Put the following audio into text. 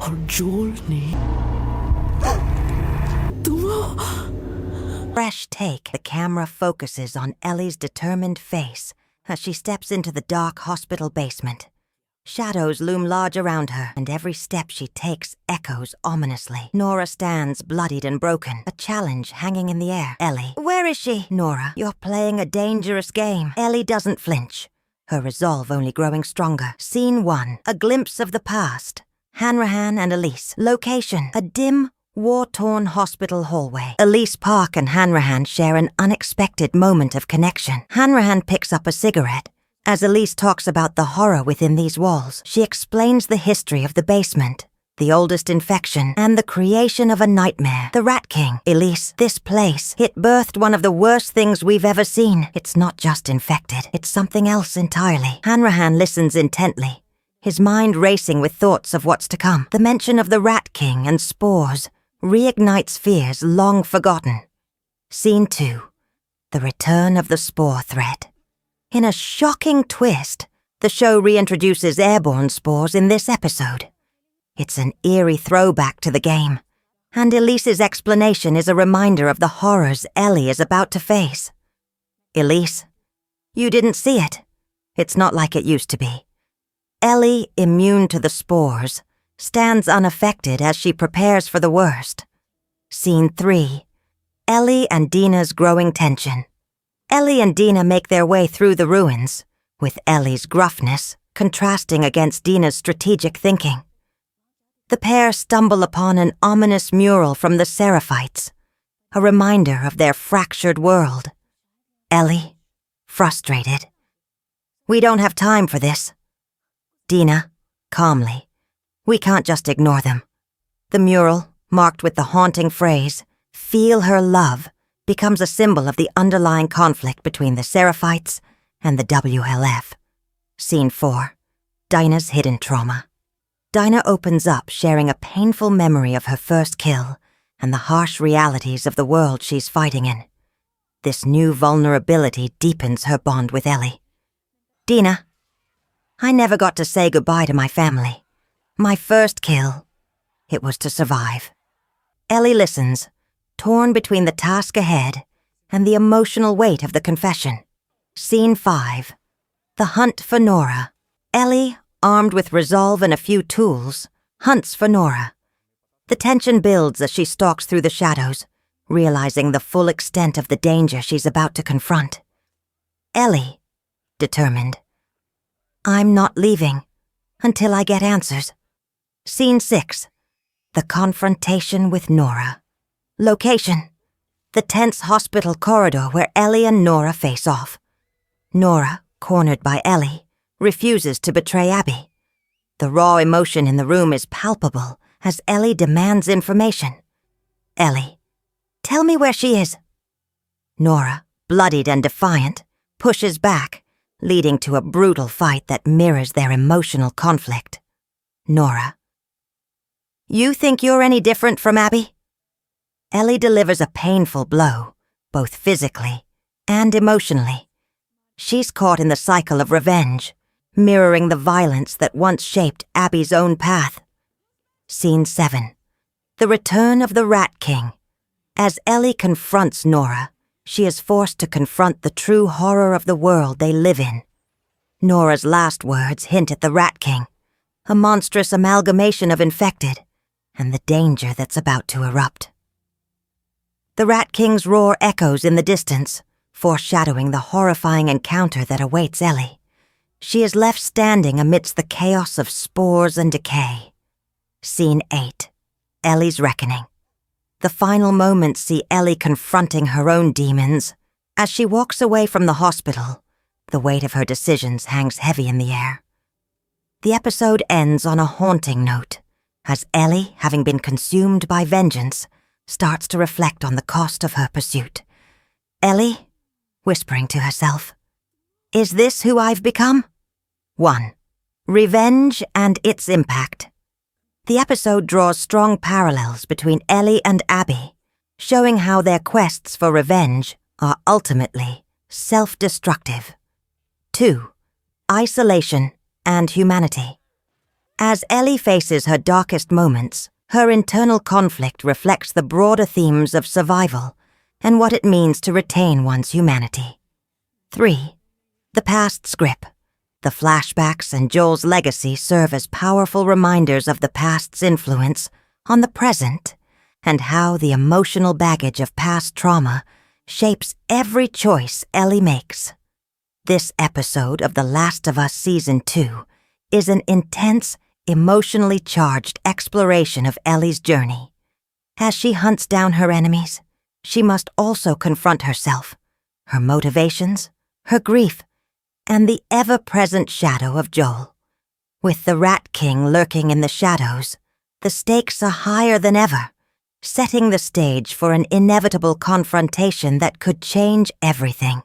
और जोल ने Fresh take, the camera focuses on Ellie's determined face as she steps into the dark hospital basement. Shadows loom large around her, and every step she takes echoes ominously. Nora stands bloodied and broken, a challenge hanging in the air. Ellie. Where is she? Nora, you're playing a dangerous game. Ellie doesn't flinch, her resolve only growing stronger. Scene 1, a glimpse of the past. Hanrahan and Elise. Location, a dim, war-torn hospital hallway. Elise Park and Hanrahan share an unexpected moment of connection. Hanrahan picks up a cigarette. As Elise talks about the horror within these walls, she explains the history of the basement, the oldest infection, and the creation of a nightmare, the Rat King. Elise, this place, it birthed one of the worst things we've ever seen. It's not just infected, it's something else entirely. Hanrahan listens intently, his mind racing with thoughts of what's to come. The mention of the Rat King and Spores reignites fears long forgotten. Scene 2, the return of the spore threat. In a shocking twist, the show reintroduces airborne spores in this episode. It's an eerie throwback to the game, and Elise's explanation is a reminder of the horrors Ellie is about to face. Elise, you didn't see it. It's not like it used to be. Ellie, immune to the spores, stands unaffected as she prepares for the worst. Scene 3, Ellie and Dina's growing tension. Ellie and Dina make their way through the ruins, with Ellie's gruffness contrasting against Dina's strategic thinking. The pair stumble upon an ominous mural from the Seraphites, a reminder of their fractured world. Ellie, frustrated. We don't have time for this. Dina, calmly. We can't just ignore them. The mural, marked with the haunting phrase, "Feel her love," becomes a symbol of the underlying conflict between the Seraphites and the WLF. Scene 4, Dinah's hidden trauma. Dinah opens up, sharing a painful memory of her first kill and the harsh realities of the world she's fighting in. This new vulnerability deepens her bond with Ellie. Dina, I never got to say goodbye to my family. My first kill, it was to survive. Ellie listens, torn between the task ahead and the emotional weight of the confession. Scene 5, the hunt for Nora. Ellie, armed with resolve and a few tools, hunts for Nora. The tension builds as she stalks through the shadows, realizing the full extent of the danger she's about to confront. Ellie, determined. I'm not leaving until I get answers. Scene 6, the confrontation with Nora. Location, the tense hospital corridor where Ellie and Nora face off. Nora, cornered by Ellie, refuses to betray Abby. The raw emotion in the room is palpable as Ellie demands information. Ellie, tell me where she is. Nora, bloodied and defiant, pushes back, leading to a brutal fight that mirrors their emotional conflict. Nora, you think you're any different from Abby? Ellie delivers a painful blow, both physically and emotionally. She's caught in the cycle of revenge, mirroring the violence that once shaped Abby's own path. Scene 7, the return of the Rat King. As Ellie confronts Nora, she is forced to confront the true horror of the world they live in. Nora's last words hint at the Rat King, a monstrous amalgamation of infected, and the danger that's about to erupt. The Rat King's roar echoes in the distance, foreshadowing the horrifying encounter that awaits Ellie. She is left standing amidst the chaos of spores and decay. Scene 8, Ellie's reckoning. The final moments see Ellie confronting her own demons. As she walks away from the hospital, the weight of her decisions hangs heavy in the air. The episode ends on a haunting note, as Ellie, having been consumed by vengeance, starts to reflect on the cost of her pursuit. Ellie, whispering to herself, is this who I've become? 1. Revenge and its impact. The episode draws strong parallels between Ellie and Abby, showing how their quests for revenge are ultimately self-destructive. 2. Isolation and humanity. As Ellie faces her darkest moments, her internal conflict reflects the broader themes of survival and what it means to retain one's humanity. 3. The past's grip. The flashbacks and Joel's legacy serve as powerful reminders of the past's influence on the present and how the emotional baggage of past trauma shapes every choice Ellie makes. This episode of The Last of Us Season 2 is an intense, emotionally charged exploration of Ellie's journey. As she hunts down her enemies, she must also confront herself, her motivations, her grief, and the ever-present shadow of Joel. With the Rat King lurking in the shadows, the stakes are higher than ever, setting the stage for an inevitable confrontation that could change everything.